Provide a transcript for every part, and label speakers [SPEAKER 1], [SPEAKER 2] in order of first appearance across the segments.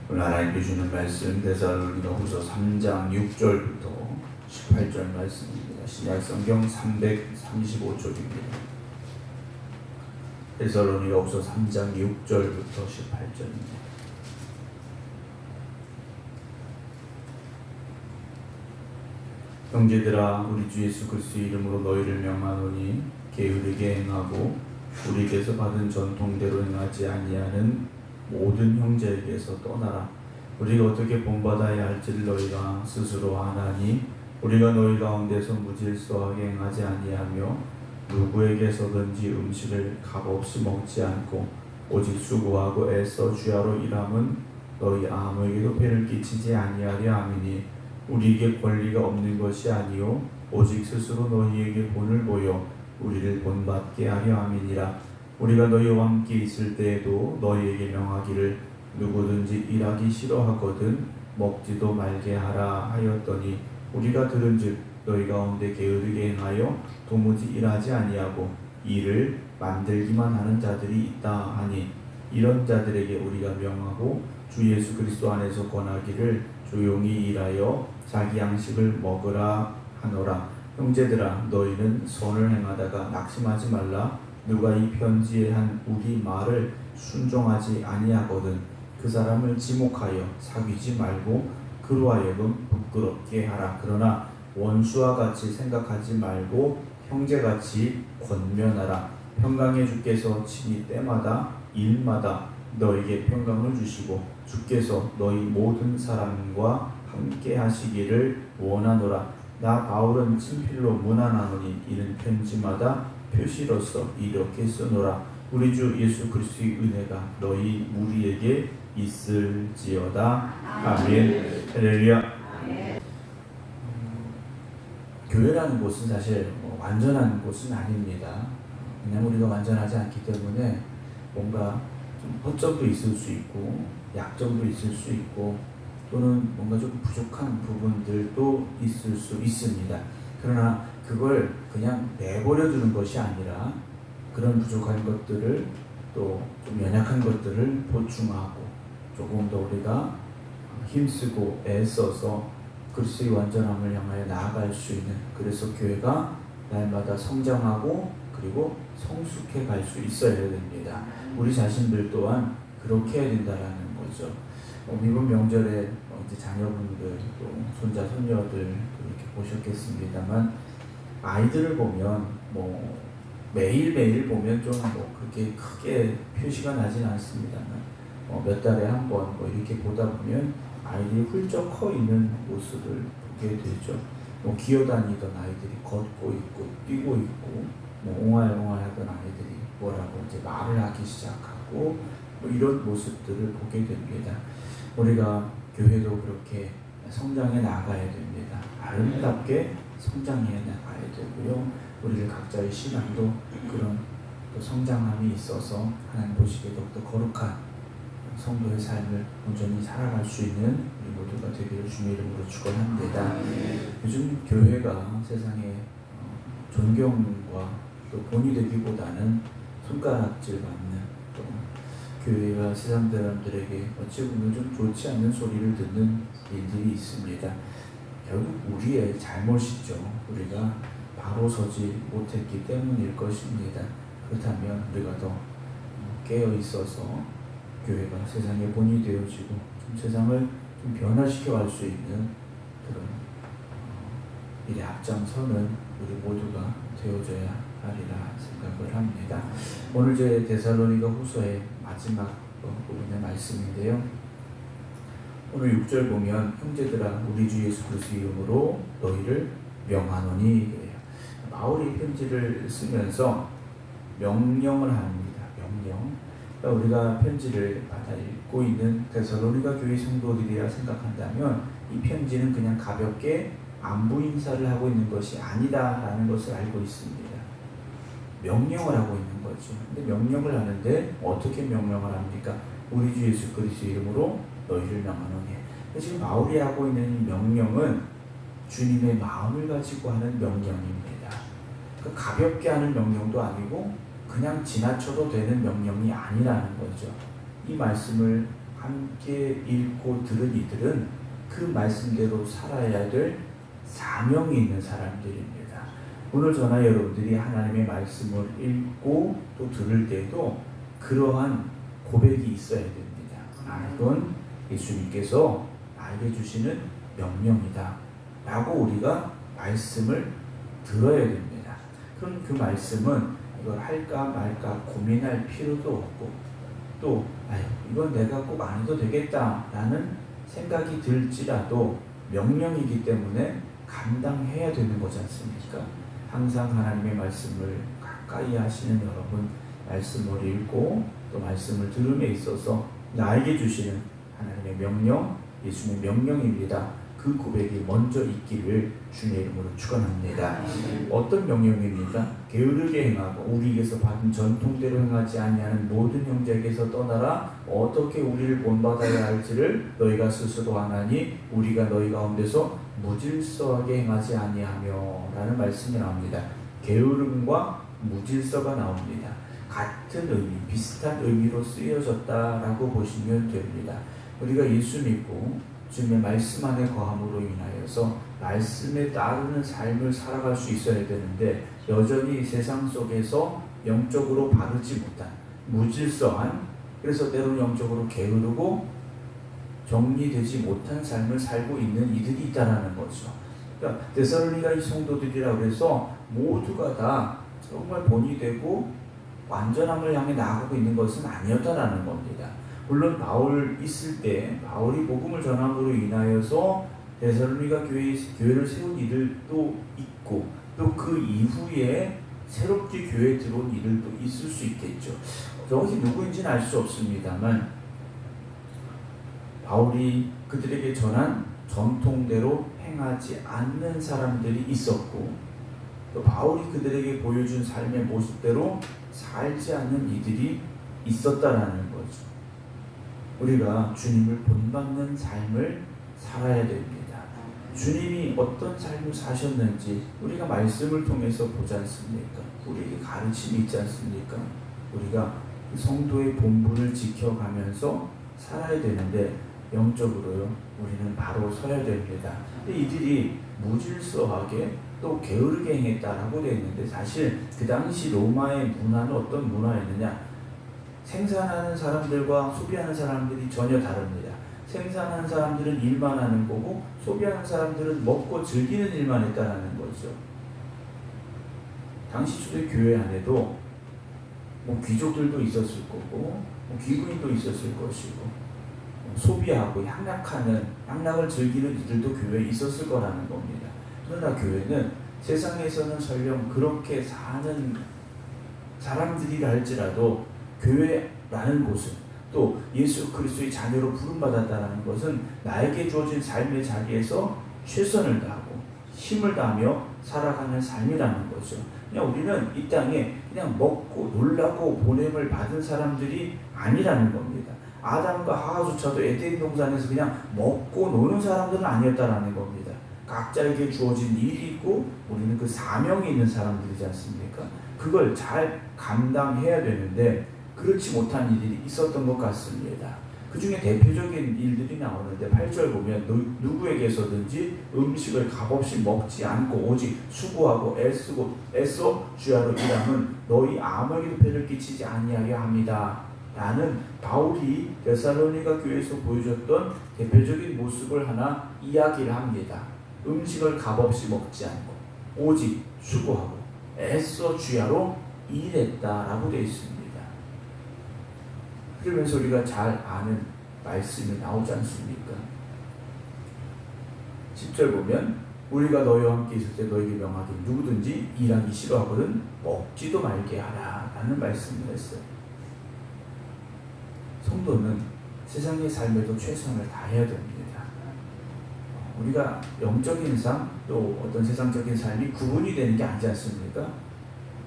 [SPEAKER 1] 오늘 하나님께 주는 말씀 데살로니가후서 3장 6절부터 18절 말씀입니다. 신약성경 335쪽입니다. 데살로니가후서 3장 6절부터 18절입니다. 형제들아, 우리 주 예수 그리스도의 이름으로 너희를 명하노니 게으르게 행하고 우리에게서 받은 전통대로 행하지 아니하는 모든 형제에게서 떠나라. 우리가 어떻게 본받아야 할지를 너희가 스스로 아나니 우리가 너희 가운데서 무질서하게 행하지 아니하며 누구에게서든지 음식을 값없이 먹지 않고 오직 수고하고 애써 주야로 일함은 너희 아무에게도 폐를 끼치지 아니하려 함이니 우리에게 권리가 없는 것이 아니요 오직 스스로 너희에게 본을 보여 우리를 본받게 하려 함이니라. 우리가 너희와 함께 있을 때에도 너희에게 명하기를 누구든지 일하기 싫어하거든 먹지도 말게 하라 하였더니 우리가 들은즉 너희 가운데 게으르게 행하여 도무지 일하지 아니하고 일을 만들기만 하는 자들이 있다 하니 이런 자들에게 우리가 명하고 주 예수 그리스도 안에서 권하기를 조용히 일하여 자기 양식을 먹으라 하노라. 형제들아, 너희는 선을 행하다가 낙심하지 말라. 누가 이 편지에 한 우리 말을 순종하지 아니하거든 그 사람을 지목하여 사귀지 말고 그로 하여금 부끄럽게 하라. 그러나 원수와 같이 생각하지 말고 형제같이 권면하라. 평강의 주께서 친히 때마다 일마다 너에게 평강을 주시고 주께서 너희 모든 사람과 함께 하시기를 원하노라. 나 바울은 친필로 문안하노니 이는 편지마다 표시로서 이렇게 쓰노라. 우리 주 예수 그리스도의 은혜가 너희 무리에게 있을지어다. 아멘. 할렐루야. 교회라는 곳은 사실 완전한 곳은 아닙니다. 왜냐하면 우리가 완전하지 않기 때문에 뭔가 좀 허점도 있을 수 있고 약점도 있을 수 있고 또는 뭔가 좀 부족한 부분들도 있을 수 있습니다. 그러나 그걸 그냥 내버려 두는 것이 아니라 그런 부족한 것들을 또 좀 연약한 것들을 보충하고 조금 더 우리가 힘쓰고 애써서 그리스도의 완전함을 향하여 나아갈 수 있는, 그래서 교회가 날마다 성장하고 그리고 성숙해 갈 수 있어야 됩니다. 우리 자신들 또한 그렇게 해야 된다는 거죠. 이번 명절에 이제 자녀분들 또 손자 손녀들 이렇게 보셨겠습니다만 아이들을 보면 매일매일 보면 좀 그렇게 크게 표시가 나진 않습니다만 몇 달에 한 번 이렇게 보다 보면 아이들이 훌쩍 커 있는 모습을 보게 되죠. 기어다니던 아이들이 걷고 있고 뛰고 있고 옹알옹알하던 아이들이 뭐라고 이제 말을 하기 시작하고 이런 모습들을 보게 됩니다. 우리가 교회도 그렇게 성장해 나가야 됩니다. 아름답게 성장해 나가야 되고요. 우리를 각자의 신앙도 그런 또 성장함이 있어서 하나님 보시기에 더욱더 거룩한 성도의 삶을 온전히 살아갈 수 있는 우리 모두가 되기를 주님의 이름으로 축원합니다. 요즘 교회가 세상에 존경과 또 본이 되기보다는 손가락질 받는, 또 교회가 세상 사람들에게 어찌 보면 좀 좋지 않는 소리를 듣는 일들이 있습니다. 결국 우리의 잘못이죠. 우리가 바로 서지 못했기 때문일 것입니다. 그렇다면 우리가 더 깨어 있어서 교회가 세상의 본이 되어지고 좀 세상을 좀 변화시켜 갈 수 있는 그런 일에 앞장서는 우리 모두가 되어줘야 하리라 생각을 합니다. 오늘 제 데살로니가 후서의 마지막 부분의 말씀인데요. 오늘 6절 보면 형제들아, 우리 주 예수 그리스도 이름으로 너희를 명하노니 그래요. 바울이 편지를 쓰면서 명령을 합니다. 명령. 그러니까 우리가 편지를 받아 읽고 있는 데살로니가 교회 성도들이라 생각한다면 이 편지는 그냥 가볍게 안부 인사를 하고 있는 것이 아니다라는 것을 알고 있습니다. 명령을 하고 있는 거죠. 근데 명령을 하는데 어떻게 명령을 합니까? 우리 주 예수 그리스도 이름으로 너희를 명하노니. 지금 바울이 하고 있는 명령은 주님의 마음을 가지고 하는 명령입니다. 그러니까 가볍게 하는 명령도 아니고 그냥 지나쳐도 되는 명령이 아니라는 거죠. 이 말씀을 함께 읽고 들은 이들은 그 말씀대로 살아야 될 사명이 있는 사람들입니다. 오늘 저나 여러분들이 하나님의 말씀을 읽고 또 들을 때도 그러한 고백이 있어야 됩니다. 이건 예수님께서 나에게 주시는 명령이다 라고 우리가 말씀을 들어야 됩니다. 그럼 그 말씀은 이걸 할까 말까 고민할 필요도 없고 또 이건 내가 꼭 안 해도 되겠다라는 생각이 들지라도 명령이기 때문에 감당해야 되는 거지 않습니까? 항상 하나님의 말씀을 가까이 하시는 여러분, 말씀을 읽고 또 말씀을 들음에 있어서 나에게 주시는 하나님의 명령, 예수님의 명령입니다. 그 고백이 먼저 있기를 주님의 이름으로 축원합니다. 어떤 명령입니까? 게으르게 행하고 우리에게서 받은 전통대로 행하지 아니하는 모든 형제에게서 떠나라. 어떻게 우리를 본받아야 할지를 너희가 스스로 아나니 우리가 너희 가운데서 무질서하게 행하지 아니하며 라는 말씀이 나옵니다. 게으름과 무질서가 나옵니다. 같은 의미, 비슷한 의미로 쓰여졌다라고 보시면 됩니다. 우리가 예수 믿고 주님의 말씀 안에 거함으로 인하여서 말씀에 따르는 삶을 살아갈 수 있어야 되는데 여전히 세상 속에서 영적으로 바르지 못한 무질서한, 그래서 때로는 영적으로 게으르고 정리되지 못한 삶을 살고 있는 이들이 있다라는 거죠. 그러니까 데살로니가 이 성도들이라고 해서 모두가 다 정말 본이 되고 완전함을 향해 나아가고 있는 것은 아니었다라는 겁니다. 물론 바울 있을 때 바울이 복음을 전함으로 인하여서 데살로니가 교회를 세운 이들도 있고 또 그 이후에 새롭게 교회에 들어온 이들도 있을 수 있겠죠. 정확히 누구인지는 알 수 없습니다만 바울이 그들에게 전한 전통대로 행하지 않는 사람들이 있었고 또 바울이 그들에게 보여준 삶의 모습대로 살지 않는 이들이 있었다라는 거죠. 우리가 주님을 본받는 삶을 살아야 됩니다. 주님이 어떤 삶을 사셨는지 우리가 말씀을 통해서 보지 않습니까? 우리에게 가르침이 있지 않습니까? 우리가 성도의 본분을 지켜가면서 살아야 되는데 영적으로요 우리는 바로 서야 됩니다. 근데 이들이 무질서하게 또 게으르게 행했다라고 되어 있는데 사실 그 당시 로마의 문화는 어떤 문화였느냐? 생산하는 사람들과 소비하는 사람들이 전혀 다릅니다. 생산하는 사람들은 일만 하는 거고 소비하는 사람들은 먹고 즐기는 일만 했다라는 거죠. 당시 초대 교회 안에도 귀족들도 있었을 거고 귀군인도 있었을 것이고 소비하고 향락을 즐기는 이들도 교회에 있었을 거라는 겁니다. 그러나 교회는 세상에서는 설령 그렇게 사는 사람들이라 할지라도 교회라는 곳은 또 예수 그리스도의 자녀로 부름받았다는 것은 나에게 주어진 삶의 자리에서 최선을 다하고 힘을 다하며 살아가는 삶이라는 거죠. 그냥 우리는 이 땅에 그냥 먹고 놀라고 보냄을 받은 사람들이 아니라는 겁니다. 아담과 하와조차도 에덴 동산에서 그냥 먹고 노는 사람들은 아니었다라는 겁니다. 각자에게 주어진 일이 있고 우리는 그 사명이 있는 사람들이지 않습니까? 그걸 잘 감당해야 되는데 그렇지 못한 일들이 있었던 것 같습니다. 그 중에 대표적인 일들이 나오는데 8절 보면 누구에게서든지 음식을 값없이 먹지 않고 오직 수고하고 애써 주야로 일함은 너희 아무에게도 배를 끼치지 아니하려 합니다. 라는 바울이 데살로니가 교회에서 보여줬던 대표적인 모습을 하나 이야기를 합니다. 음식을 값없이 먹지 않고 오직 수고하고 애써 주야로 일했다라고 되어 있습니다. 그러면서 우리가 잘 아는 말씀이 나오지 않습니까? 10절 보면 우리가 너희와 함께 있을 때 너희에게 명하기 누구든지 일하기 싫어하거든 먹지도 말게 하라 라는 말씀을 했어요. 성도는 세상의 삶에도 최선을 다해야 됩니다. 우리가 영적인 삶 또 어떤 세상적인 삶이 구분이 되는 게 아니지 않습니까?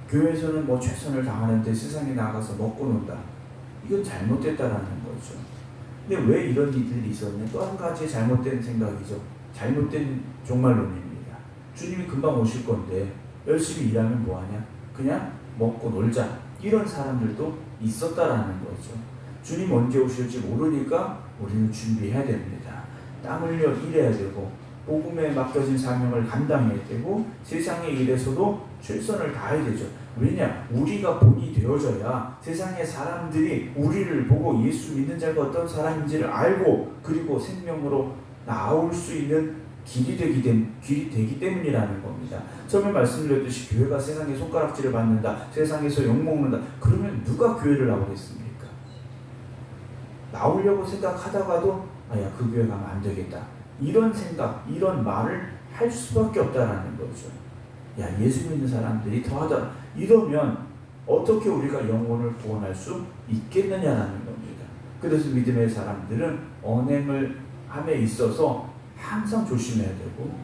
[SPEAKER 1] 교회에서는 최선을 다하는데 세상에 나가서 먹고 논다. 이건 잘못됐다라는 거죠. 근데 왜 이런 일들이 있었냐? 또 한 가지 잘못된 생각이죠. 잘못된 종말론입니다. 주님이 금방 오실 건데 열심히 일하면 뭐하냐? 그냥 먹고 놀자. 이런 사람들도 있었다라는 거죠. 주님 언제 오실지 모르니까 우리는 준비해야 됩니다. 땀 흘려 일해야 되고 복음에 맡겨진 사명을 감당해야 되고 세상의 일에서도 최선을 다해야 되죠. 왜냐? 우리가 본이 되어져야 세상의 사람들이 우리를 보고 예수 믿는 자가 어떤 사람인지를 알고 그리고 생명으로 나올 수 있는 길이 되기 때문이라는 겁니다. 처음에 말씀드렸듯이 교회가 세상의 손가락질을 받는다, 세상에서 욕먹는다, 그러면 누가 교회를 나오겠습니까? 나오려고 생각하다가도 야, 그 교회 가면 안 되겠다, 이런 생각, 이런 말을 할 수밖에 없다라는 거죠. 야, 예수 믿는 사람들이 더하더라, 이러면 어떻게 우리가 영혼을 구원할 수 있겠느냐라는 겁니다. 그래서 믿음의 사람들은 언행을 함에 있어서 항상 조심해야 되고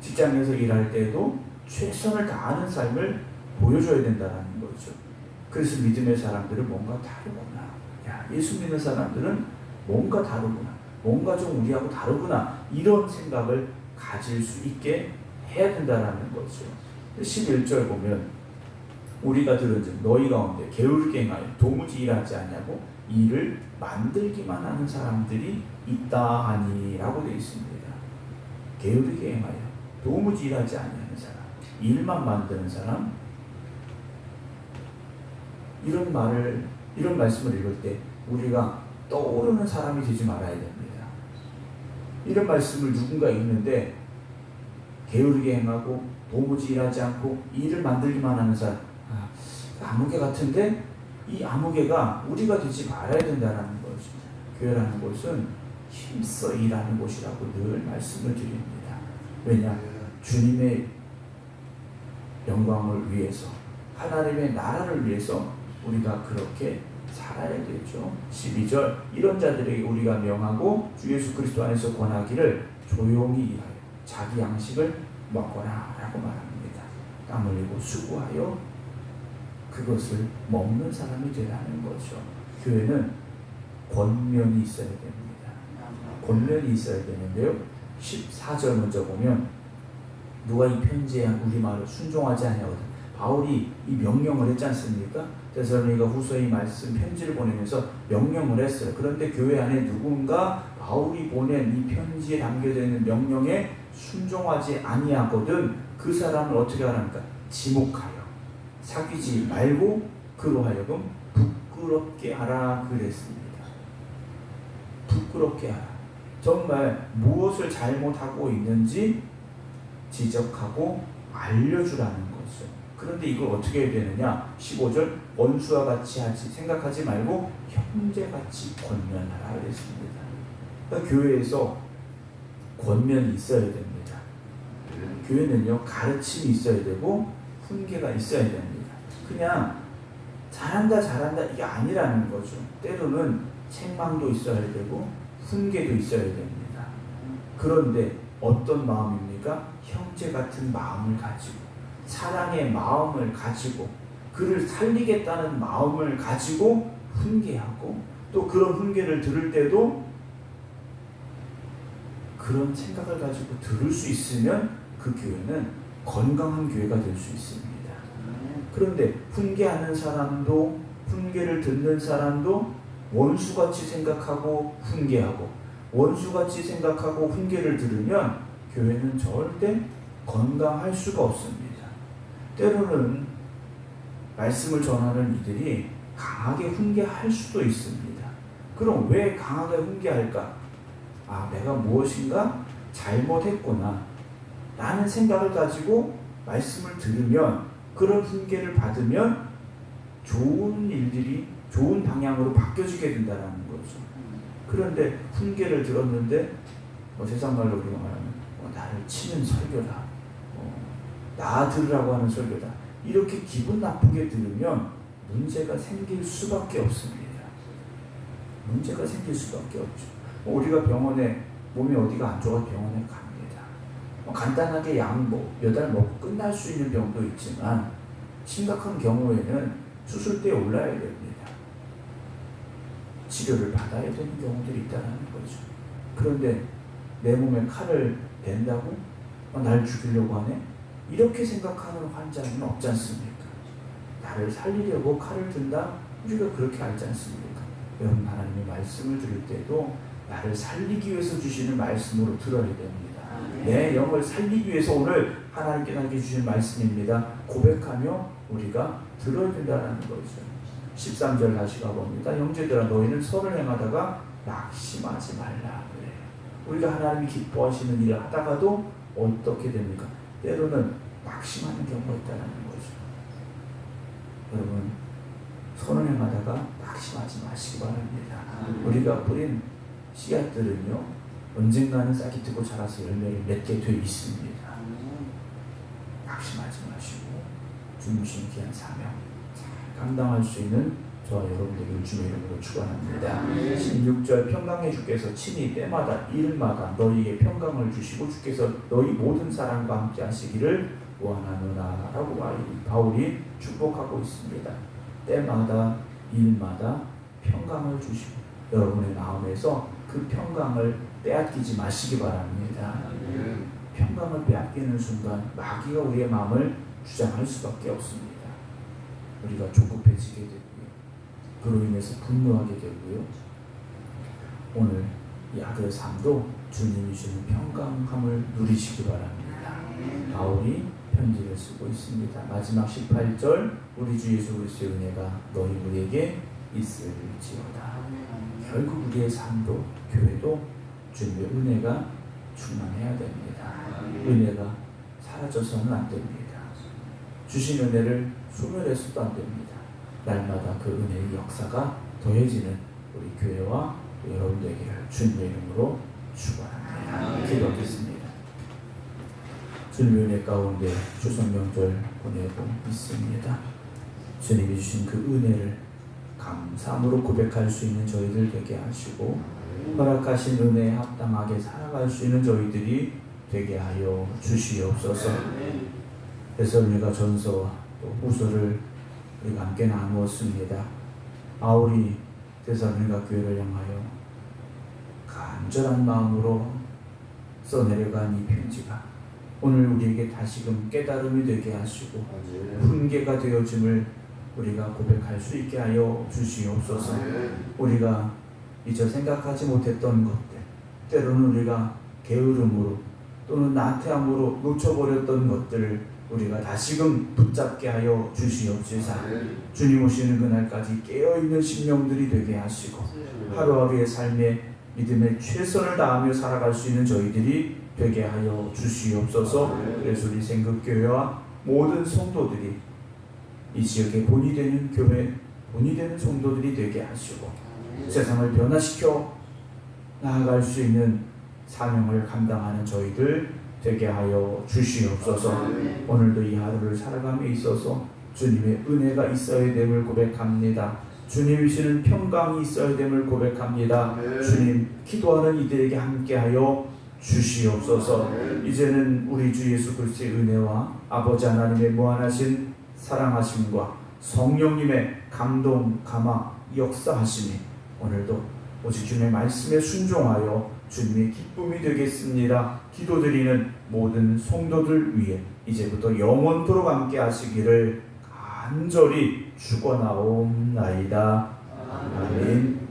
[SPEAKER 1] 직장에서 일할 때도 최선을 다하는 삶을 보여줘야 된다는 거죠. 그래서 믿음의 사람들은 뭔가 다르구나, 야, 예수 믿는 사람들은 뭔가 다르구나, 뭔가 좀 우리하고 다르구나, 이런 생각을 가질 수 있게 해야 된다는 거죠. 11절 보면 우리가 들은즉 너희 가운데 게으르게 행하여 도무지 일하지 않냐고 일을 만들기만 하는 사람들이 있다 하니라고 되어 있습니다. 게으르게 행하여 도무지 일하지 않냐는 사람, 일만 만드는 사람, 이런 말씀을 읽을 때 우리가 떠오르는 사람이 되지 말아야 됩니다. 이런 말씀을 누군가 읽는데 게으르게 행하고 도무지 일하지 않고 일을 만들기만 하는 사람, 아무개 같은데 이 아무개가 우리가 되지 말아야 된다는 거죠. 교회라는 곳은 힘써 일하는 곳이라고 늘 말씀을 드립니다. 왜냐? 주님의 영광을 위해서, 하나님의 나라를 위해서 우리가 그렇게 살아야 되죠. 12절 이런 자들에게 우리가 명하고 주 예수 그리스도 안에서 권하기를 조용히 일하여 자기 양식을 먹거나 라고 말합니다. 땀 흘리고 수고하여 그것을 먹는 사람이 되라는 거죠. 교회는 권면이 있어야 됩니다. 권면이 있어야 되는데요, 14절 먼저 보면 누가 이 편지에 한 우리 말을 순종하지 않냐거든. 바울이 이 명령을 했지 않습니까? 데살로니가 후서의 말씀 편지를 보내면서 명령을 했어요. 그런데 교회 안에 누군가 바울이 보낸 이 편지에 담겨져 있는 명령에 순종하지 아니하거든 그 사람을 어떻게 하랍니까? 지목하여 사귀지 말고 그로 하여금 부끄럽게 하라 그랬습니다. 부끄럽게 하라. 정말 무엇을 잘못하고 있는지 지적하고 알려주라는 거죠. 그런데 이걸 어떻게 해야 되느냐? 15절 원수와 같이 생각하지 말고 형제같이 권면하라 그랬습니다. 그러니까 교회에서 권면이 있어야 됩니다. 교회는요, 가르침이 있어야 되고 훈계가 있어야 됩니다. 그냥 잘한다 이게 아니라는 거죠. 때로는 책망도 있어야 되고 훈계도 있어야 됩니다. 그런데 어떤 마음입니까? 형제 같은 마음을 가지고, 사랑의 마음을 가지고, 그를 살리겠다는 마음을 가지고 훈계하고, 또 그런 훈계를 들을 때도 그런 생각을 가지고 들을 수 있으면 그 교회는 건강한 교회가 될 수 있습니다. 그런데 훈계하는 사람도, 훈계를 듣는 사람도 원수같이 생각하고 훈계하고, 원수같이 생각하고 훈계를 들으면 교회는 절대 건강할 수가 없습니다. 때로는 말씀을 전하는 이들이 강하게 훈계할 수도 있습니다. 그럼 왜 강하게 훈계할까? 내가 무엇인가 잘못했구나 라는 생각을 가지고 말씀을 들으면, 그런 훈계를 받으면 좋은 일들이 좋은 방향으로 바뀌어지게 된다는 거죠. 그런데 훈계를 들었는데 세상 말로 우리가 말하면 나를 치는 설교다, 나 들으라고 하는 설교다, 이렇게 기분 나쁘게 들으면 문제가 생길 수밖에 없습니다. 문제가 생길 수밖에 없죠. 우리가 병원에 몸이 어디가 안 좋아 병원에 갑니다. 간단하게 약 몇 알 먹고 끝날 수 있는 병도 있지만 심각한 경우에는 수술대에 올라야 됩니다. 치료를 받아야 되는 경우들이 있다는 거죠. 그런데 내 몸에 칼을 댄다고 날 죽이려고 하네? 이렇게 생각하는 환자는 없지 않습니까? 나를 살리려고 칼을 든다? 우리가 그렇게 알지 않습니까? 여러분 하나님의 말씀을 들을 때도 나를 살리기 위해서 주시는 말씀으로 들어야 됩니다. 내 영을 살리기 위해서 오늘 하나님께 나에게 주신 말씀입니다. 고백하며 우리가 들어야 된다는 거죠. 13절 다시 가봅니다. 형제들아 너희는 선을 행하다가 낙심하지 말라 그래요. 우리가 하나님이 기뻐하시는 일을 하다가도 어떻게 됩니까? 때로는 낙심하는 경우가 있다는 거죠. 여러분 선을 행하다가 낙심하지 마시기 바랍니다. 우리가 뿌린 씨앗들은요 언젠가는 싹이 트고 자라서 열매를 맺게 되어 있습니다. 낙심하지 마시고 주님 주신 귀한 사명 잘 감당할 수 있는 저와 여러분들에게 주의 이름으로 축원합니다. 16절 평강의 주께서 친히 때마다 일마다 너희에게 평강을 주시고 주께서 너희 모든 사람과 함께 하시기를 원하노라 라고 바울이 축복하고 있습니다. 때마다 일마다 평강을 주시고 여러분의 마음에서 그 평강을 빼앗기지 마시기 바랍니다. 평강을 빼앗기는 순간 마귀가 우리의 마음을 주장할 수밖에 없습니다. 우리가 조급해지게 되고요. 그로 인해서 분노하게 되고요. 오늘 이 악의 삶도 주님이 주는 평강함을 누리시기 바랍니다. 바울이 편지를 쓰고 있습니다. 마지막 18절 우리 주 예수 그리스도의 은혜가 너희 우리에게 있을지어다. 결국 우리의 삶도 교회도 주님의 은혜가 충만해야 됩니다. 은혜가 사라져서는 안 됩니다. 주신 은혜를 소멸해서도 안 됩니다. 날마다 그 은혜의 역사가 더해지는 우리 교회와 여러분들에게 주님의 이름으로 축원합니다. 기도하겠습니다. 주님의 은혜 가운데 추석 명절 보내고 있습니다. 주님이 주신 그 은혜를 감사함으로 고백할 수 있는 저희들 되게 하시고 허락하신 은혜에 합당하게 살아갈 수 있는 저희들이 되게 하여 주시옵소서. 데살로니가 전서와 또 후서를 우리가 함께 나누었습니다. 바울이 데살로니가 교회를 향하여 간절한 마음으로 써내려간 이 편지가 오늘 우리에게 다시금 깨달음이 되게 하시고 훈계가 되어짐을 우리가 고백할 수 있게 하여 주시옵소서. 우리가 이제 생각하지 못했던 것들, 때로는 우리가 게으름으로 또는 나태함으로 놓쳐버렸던 것들을 우리가 다시금 붙잡게 하여 주시옵소서. 주님 오시는 그날까지 깨어있는 심령들이 되게 하시고 하루하루의 삶에 믿음의 최선을 다하며 살아갈 수 있는 저희들이 되게 하여 주시옵소서. 그래서 우리 생극교회와 모든 성도들이 이 지역의 본이 되는 교회, 본이 되는 성도들이 되게 하시고 세상을 변화시켜 나아갈 수 있는 사명을 감당하는 저희들 되게 하여 주시옵소서. 오늘도 이 하루를 살아감에 있어서 주님의 은혜가 있어야 됨을 고백합니다. 주님이 주시는 평강이 있어야 됨을 고백합니다. 주님, 기도하는 이들에게 함께하여 주시옵소서. 이제는 우리 주 예수 그리스도의 은혜와 아버지 하나님의 무한하신 사랑하심과 성령님의 감동, 감화, 역사하심이 오늘도 오직 주님의 말씀에 순종하여 주님의 기쁨이 되겠습니다. 기도드리는 모든 성도들 위해 이제부터 영원토록 함께 하시기를 간절히 축원하옵나이다. 아멘.